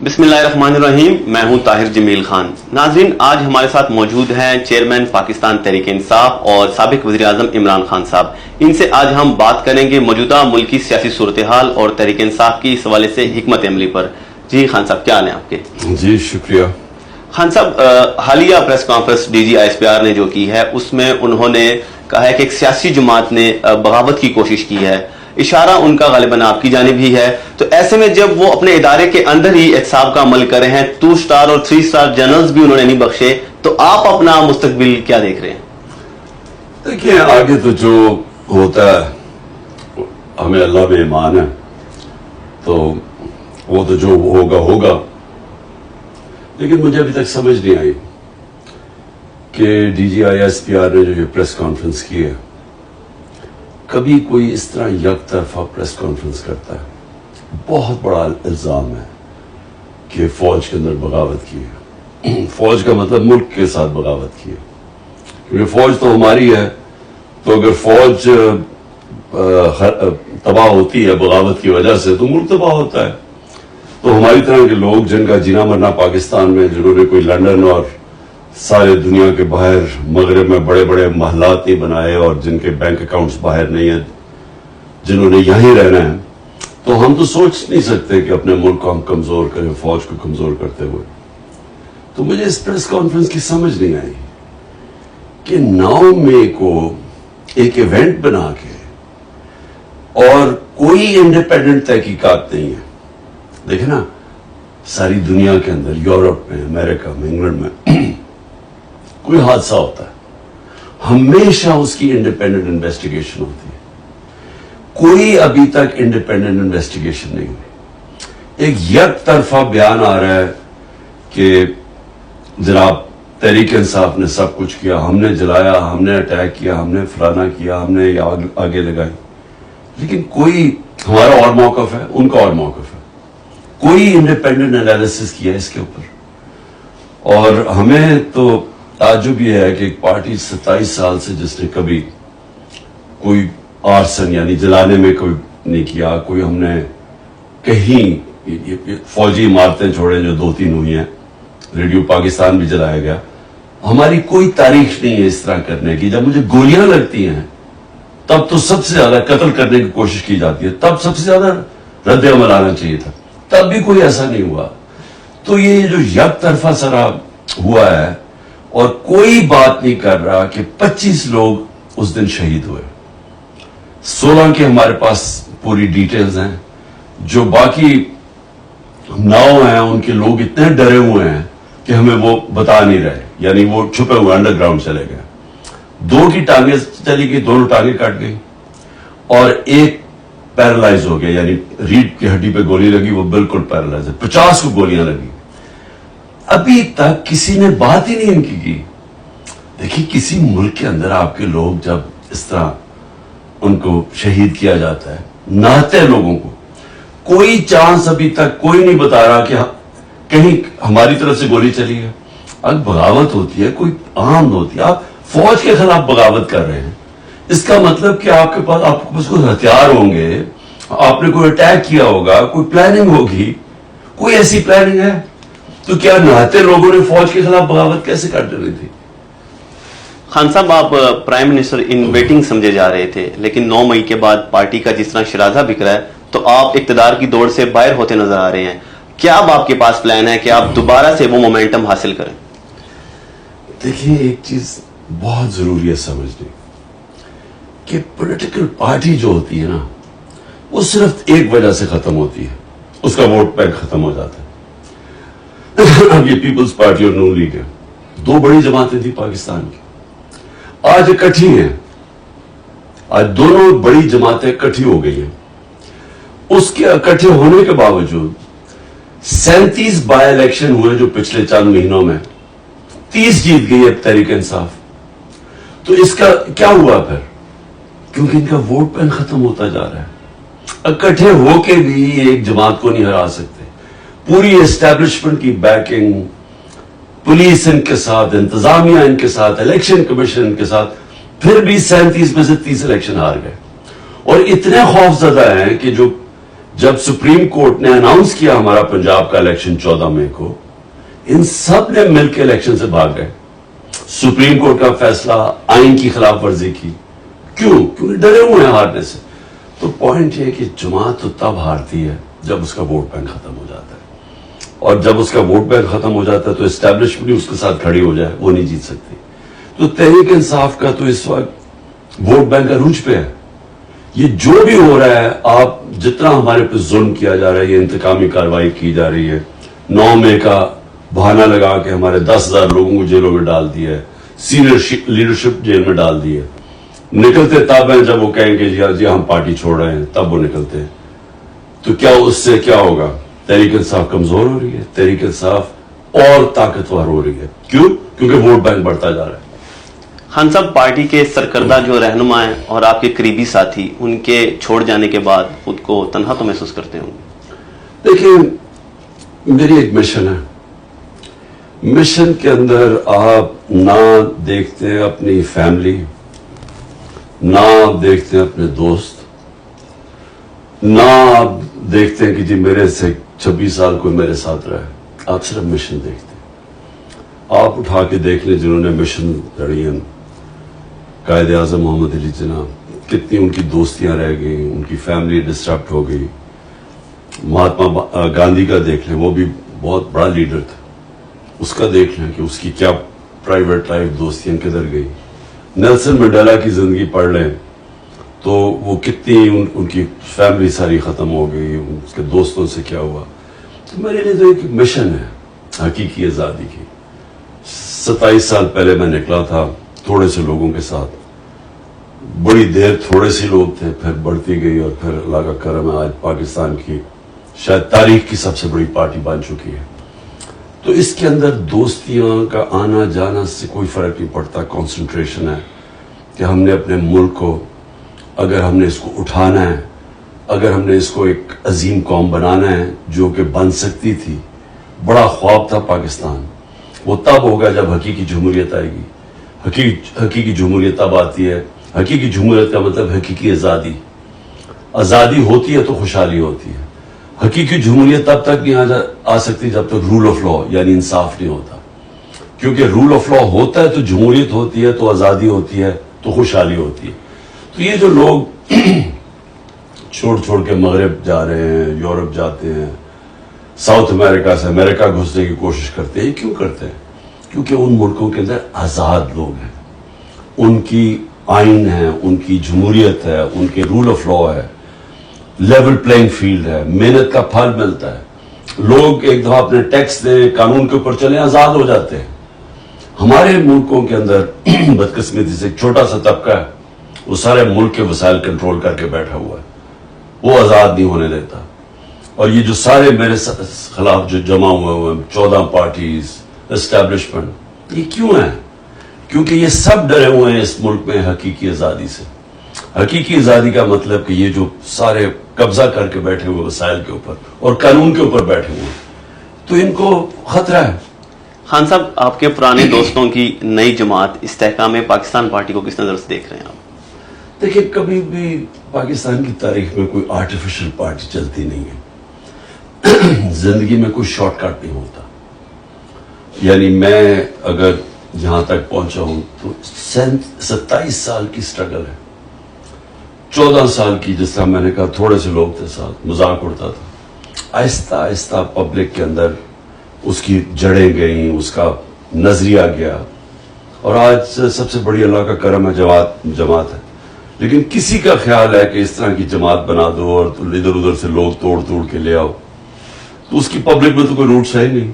بسم اللہ الرحمن الرحیم. میں ہوں طاہر جمیل خان. ناظرین، آج ہمارے ساتھ موجود ہیں چیئرمین پاکستان تحریک انصاف اور سابق وزیر اعظم عمران خان صاحب. ان سے آج ہم بات کریں گے موجودہ ملکی سیاسی صورتحال اور تحریک انصاف کی اس حوالے سے حکمت عملی پر. جی خان صاحب، کیا حال ہیں آپ کے؟ جی شکریہ. خان صاحب، حالیہ press conference D G I S P R نے جو کی ہے اس میں انہوں نے کہا ہے کہ ایک سیاسی جماعت نے بغاوت کی کوشش کی ہے. اشارہ ان کا غالباً آپ کی جانب ہی ہے. تو ایسے میں جب وہ اپنے ادارے کے اندر ہی احتساب کا عمل کر رہے ہیں، 2 اسٹار اور 3 اسٹار جنرلز بھی انہوں نے نہیں بخشے، تو آپ اپنا مستقبل کیا دیکھ رہے ہیں؟ دیکھیں، آگے تو جو ہوتا ہے ہمیں اللہ میں ایمان ہے، تو وہ تو جو ہوگا. لیکن مجھے ابھی تک سمجھ نہیں آئی کہ D G I S P R نے جو یہ پریس کانفرنس کی ہے، کبھی کوئی اس طرح یک طرفہ پریس کانفرنس کرتا ہے. بہت بڑا الزام ہے کہ فوج کے اندر بغاوت کی ہے. فوج کا مطلب ملک کے ساتھ بغاوت کی ہے، کیونکہ فوج تو ہماری ہے. تو اگر فوج تباہ ہوتی ہے بغاوت کی وجہ سے تو ملک تباہ ہوتا ہے. تو ہماری طرح کے لوگ جن کا جینا مرنا پاکستان میں، جنہوں نے کوئی لندن اور سارے دنیا کے باہر مغرب میں بڑے بڑے محلات نہیں بنائے اور جن کے بینک اکاؤنٹس باہر نہیں ہیں، جنہوں نے یہیں رہنا ہے، تو ہم تو سوچ نہیں سکتے کہ اپنے ملک کو ہم کمزور کریں فوج کو کمزور کرتے ہوئے. تو مجھے اس پریس کانفرنس کی سمجھ نہیں آئی کہ 9 مئی کو ایک ایونٹ بنا کے اور کوئی انڈیپینڈنٹ تحقیقات نہیں ہے. دیکھیں نا، ساری دنیا کے اندر، یورپ میں، امریکہ میں، انگلینڈ میں کوئی حادثہ ہوتا ہے، ہمیشہ اس کی انڈیپینڈنٹ انویسٹیگیشن ہوتی ہے. کوئی ابھی تک انڈیپینڈنٹ انویسٹیگیشن نہیں ہوئی. ایک یک طرفہ بیان آ رہا ہے کہ جناب تحریک انصاف نے سب کچھ کیا، ہم نے جلایا، ہم نے اٹیک کیا، ہم نے فلانا کیا، ہم نے آگے لگائی. لیکن کوئی، ہمارا اور موقف ہے، ان کا اور موقف ہے، کوئی انڈیپینڈنٹ انالیسس کیا اس کے اوپر. اور ہمیں تو تعجب یہ ہے کہ ایک پارٹی 27 سال سے جس نے کبھی کوئی آرسن یعنی جلانے میں کوئی نہیں کیا، کوئی ہم نے کہیں فوجی عمارتیں چھوڑے جو 2-3 ہوئی ہیں، ریڈیو پاکستان بھی جلایا گیا، ہماری کوئی تاریخ نہیں ہے اس طرح کرنے کی. جب مجھے گولیاں لگتی ہیں تب تو سب سے زیادہ قتل کرنے کی کوشش کی جاتی ہے، تب سب سے زیادہ رد عمل آنا چاہیے تھا، تب بھی کوئی ایسا نہیں ہوا. تو یہ جو یک طرفہ سرا ہوا ہے اور کوئی بات نہیں کر رہا کہ 25 لوگ اس دن شہید ہوئے. 16 کے ہمارے پاس پوری ڈیٹیلز ہیں. جو باقی 9 ہیں ان کے لوگ اتنے ڈرے ہوئے ہیں کہ ہمیں وہ بتا نہیں رہے، یعنی وہ چھپے ہوئے انڈر گراؤنڈ چلے گئے. 2 کی ٹانگیں چلی گئی، دونوں ٹانگیں کٹ گئی، اور ایک پیرالائز ہو گیا، یعنی ریڑھ کی ہڈی پہ گولی لگی، وہ بالکل پیرالائز ہے. 50 کو گولیاں لگی. ابھی تک کسی نے بات ہی نہیں ان کی. دیکھیے، کسی ملک کے اندر آپ کے لوگ جب اس طرح ان کو شہید کیا جاتا ہے، نہتے لوگوں کو، کوئی چانس ابھی تک کوئی نہیں بتا رہا کہ کہیں ہماری طرف سے گولی چلی ہے. اگر بغاوت ہوتی ہے، کوئی عام ہوتی ہے، آپ فوج کے خلاف بغاوت کر رہے ہیں، اس کا مطلب کہ آپ کے پاس کوئی ہتھیار ہوں گے، آپ نے کوئی اٹیک کیا ہوگا، کوئی پلاننگ ہوگی. کوئی ایسی پلاننگ ہے؟ تو کیا نہتے لوگوں نے فوج کے خلاف بغاوت کیسے کر ڈالی تھی؟ خان صاحب، آپ پرائم منسٹر ان ویٹنگ سمجھے جا رہے تھے، لیکن 9 مئی کے بعد پارٹی کا جس طرح شرازہ بکھ رہا ہے تو آپ اقتدار کی دوڑ سے باہر ہوتے نظر آ رہے ہیں. کیا اب آپ کے پاس پلان ہے کہ آپ دوبارہ سے وہ مومنٹم حاصل کریں؟ دیکھیں، ایک چیز بہت ضروری ہے سمجھنے کہ پولیٹیکل پارٹی جو ہوتی ہے نا، وہ صرف ایک وجہ سے ختم ہوتی ہے، اس کا ووٹ بینک ختم ہو جاتا ہے. اب یہ پیپلز پارٹی اور نون لیگ ہے، 2 بڑی جماعتیں تھیں پاکستان کی، آج اکٹھی ہیں. آج دونوں بڑی جماعتیں اکٹھی ہو گئی ہیں. اس کے اکٹھے ہونے کے باوجود 37 بائی الیکشن ہوئے جو پچھلے چند مہینوں میں، 30 جیت گئی ہے تحریک انصاف. تو اس کا کیا ہوا پھر؟ کیونکہ ان کا ووٹ بینک ختم ہوتا جا رہا ہے. اکٹھے ہو کے بھی ایک جماعت کو نہیں ہرا سکتے. پوری اسٹیبلشمنٹ کی بیکنگ، پولیس ان کے ساتھ، انتظامیہ ان کے ساتھ، الیکشن کمیشن ان کے ساتھ، پھر بھی 37 میں سے 30 الیکشن ہار گئے. اور اتنے خوف زدہ ہیں کہ جو جب سپریم کورٹ نے اناؤنس کیا ہمارا پنجاب کا الیکشن 14 مئی کو، ان سب نے مل کے الیکشن سے بھاگ گئے. سپریم کورٹ کا فیصلہ، آئین کی خلاف ورزی کی. کیوں؟ کیونکہ ڈرے ہوئے ہیں ہارنے سے. تو پوائنٹ یہ ہے کہ جماعت تو تب ہارتی ہے جب اس کا ووٹ بینک ختم ہو جاتا ہے، اور جب اس کا ووٹ بینک ختم ہو جاتا ہے تو اسٹیبلشمنٹ اس کے ساتھ کھڑی ہو جائے، وہ نہیں جیت سکتی. تو تحریک انصاف کا تو اس وقت ووٹ بینک عروج پہ ہے. یہ جو بھی ہو رہا ہے، آپ جتنا ہمارے پہ ظلم کیا جا رہا ہے، یہ انتقامی کارروائی کی جا رہی ہے، 9 مئی کا بہانہ لگا کے ہمارے 10,000 لوگوں کو جیلوں میں ڈال دیا ہے، سینئر لیڈرشپ جیل میں ڈال دی ہے. نکلتے تب ہیں جب وہ کہیں کہ جی ہم پارٹی چھوڑ رہے ہیں، تب وہ نکلتے ہیں. تو کیا اس سے کیا ہوگا؟ تحریک انصاف کمزور ہو رہی ہے، تحریک انصاف اور طاقتور ہو رہی ہے. کیوں؟ کیونکہ ووٹ بینک بڑھتا جا رہا ہے. خان صاحب، پارٹی کے سرکردہ جو رہنما ہیں اور آپ کے قریبی ساتھی، ان کے چھوڑ جانے کے بعد خود کو تنہا تو محسوس کرتے ہوں گے؟ دیکھیں، میری ایک مشن ہے. مشن کے اندر آپ نہ دیکھتے ہیں اپنی فیملی، نہ آپ دیکھتے ہیں اپنے دوست، نہ آپ دیکھتے ہیں کہ جی میرے سے 26 سال کوئی میرے ساتھ رہا ہے. آپ صرف مشن دیکھتے ہیں. آپ اٹھا کے دیکھ لیں جنہوں نے مشن لڑی ہیں، قائد اعظم محمد علی جناح، کتنی ان کی دوستیاں رہ گئی، ان کی فیملی ڈسٹربٹ ہو گئی. مہاتما گاندھی کا دیکھ لیں، وہ بھی بہت بڑا لیڈر تھا، اس کا دیکھ لیں کہ اس کی کیا پرائیویٹ لائف، دوستیاں کدھر گئی. نیلسن منڈیلا کی زندگی پڑھ لیں تو وہ کتنی ان کی فیملی ساری ختم ہو گئی، اس کے دوستوں سے کیا ہوا. تو میرے لیے تو ایک مشن ہے حقیقی آزادی کی. 27 سال پہلے میں نکلا تھا تھوڑے سے لوگوں کے ساتھ، بڑی دیر تھوڑے سے لوگ تھے، پھر بڑھتی گئی، اور پھر اللہ کا کرم ہے آج پاکستان کی شاید تاریخ کی سب سے بڑی پارٹی بن چکی ہے. تو اس کے اندر دوستیاں کا آنا جانا سے کوئی فرق نہیں پڑتا. کنسنٹریشن ہے کہ ہم نے اپنے ملک کو، اگر ہم نے اس کو اٹھانا ہے، اگر ہم نے اس کو ایک عظیم قوم بنانا ہے جو کہ بن سکتی تھی. بڑا خواب تھا پاکستان، وہ تب ہوگا جب حقیقی جمہوریت آئے گی. حقیقی جمہوریت تب آتی ہے. حقیقی جمہوریت کا مطلب حقیقی آزادی. آزادی ہوتی ہے تو خوشحالی ہوتی ہے. حقیقی جمہوریت تب تک نہیں آ سکتی جب تک رول آف لا یعنی انصاف نہیں ہوتا. کیونکہ رول آف لا ہوتا ہے تو جمہوریت ہوتی ہے، تو آزادی ہوتی ہے، تو خوشحالی ہوتی ہے. تو یہ جو لوگ چھوڑ کے مغرب جا رہے ہیں، یورپ جاتے ہیں، ساؤتھ امریکہ سے امریکہ گھسنے کی کوشش کرتے ہیں، یہ کیوں کرتے ہیں؟ کیونکہ ان ملکوں کے اندر آزاد لوگ ہیں، ان کی آئین ہے، ان کی جمہوریت ہے، ان کے رول آف لا ہے، لیول پلینگ فیلڈ ہے، محنت کا پھل ملتا ہے. لوگ ایک دفعہ اپنے ٹیکس دیں، قانون کے اوپر چلیں، آزاد ہو جاتے ہیں. ہمارے ملکوں کے اندر بدقسمتی سے ایک چھوٹا سا طبقہ ہے، وہ سارے ملک کے وسائل کنٹرول کر کے بیٹھا ہوا ہے، وہ آزاد نہیں ہونے دیتا. اور یہ جو سارے میرے خلاف جو جمع ہوئے 14 پارٹیز، اسٹیبلشمنٹ، یہ کیوں ہیں؟ کیونکہ یہ سب ڈرے ہوئے ہیں اس ملک میں حقیقی آزادی سے. حقیقی آزادی کا مطلب کہ یہ جو سارے قبضہ کر کے بیٹھے ہوئے وسائل کے اوپر اور قانون کے اوپر بیٹھے ہوئے، تو ان کو خطرہ ہے. خان صاحب، آپ کے پرانے دوستوں کی نئی جماعت استحکام پاکستان پارٹی کو کس نظر سے دیکھ رہے ہیں آپ؟ دیکھیں، کبھی بھی پاکستان کی تاریخ میں کوئی آرٹیفیشل پارٹی چلتی نہیں ہے. زندگی میں کوئی شارٹ کٹ نہیں ہوتا. یعنی میں اگر یہاں تک پہنچا ہوں تو 27 سال کی سٹرگل ہے. 14 سال کی، جس طرح میں نے کہا تھوڑے سے لوگ تھے ساتھ، مذاق اڑتا تھا. آہستہ آہستہ پبلک کے اندر اس کی جڑیں گئیں، اس کا نظریہ گیا، اور آج سب سے بڑی اللہ کا کرم ہے جماعت ہے. لیکن کسی کا خیال ہے کہ اس طرح کی جماعت بنا دو اور ادھر ادھر سے لوگ توڑ کے لے آؤ، تو اس کی پبلک میں تو کوئی روٹس ہے ہی نہیں.